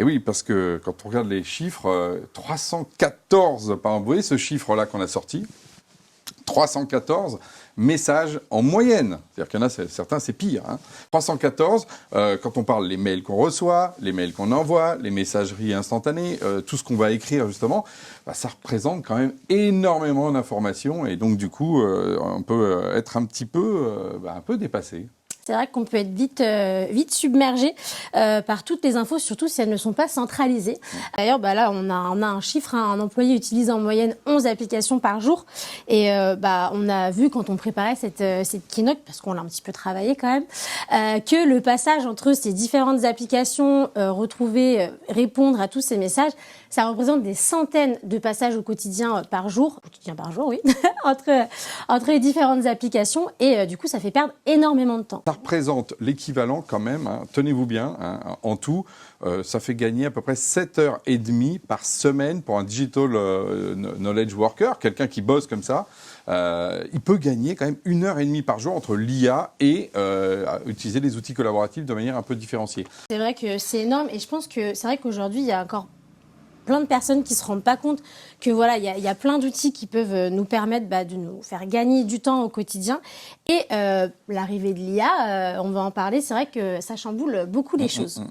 Et oui, parce que quand on regarde les chiffres, 314, par exemple, vous voyez ce chiffre-là qu'on a sorti, 314 messages en moyenne. C'est-à-dire qu'il y en a, certains, c'est pire. 314, quand on parle les mails qu'on reçoit, les mails qu'on envoie, les messageries instantanées, tout ce qu'on va écrire, justement, ça représente quand même énormément d'informations. Et donc, du coup, on peut être un peu dépassé. C'est vrai qu'on peut être vite submergé par toutes les infos, surtout si elles ne sont pas centralisées. D'ailleurs, là, on a un chiffre, un employé utilise en moyenne 11 applications par jour. Et on a vu quand on préparait cette keynote, parce qu'on l'a un petit peu travaillé quand même, que le passage entre ces différentes applications, retrouver, répondre à tous ces messages, ça représente des centaines de passages au quotidien par jour, oui, entre les différentes applications. Et du coup, ça fait perdre énormément de temps. Ça représente l'équivalent quand même, tenez-vous bien, en tout, ça fait gagner à peu près 7h30 par semaine pour un digital knowledge worker, quelqu'un qui bosse comme ça. Il peut gagner quand même 1h30 par jour entre l'IA et utiliser les outils collaboratifs de manière un peu différenciée. C'est vrai que c'est énorme et je pense que c'est vrai qu'aujourd'hui, il y a encore plein de personnes qui se rendent pas compte que voilà, il y a plein d'outils qui peuvent nous permettre de nous faire gagner du temps au quotidien. Et l'arrivée de l'IA, on va en parler, c'est vrai que ça chamboule beaucoup les choses.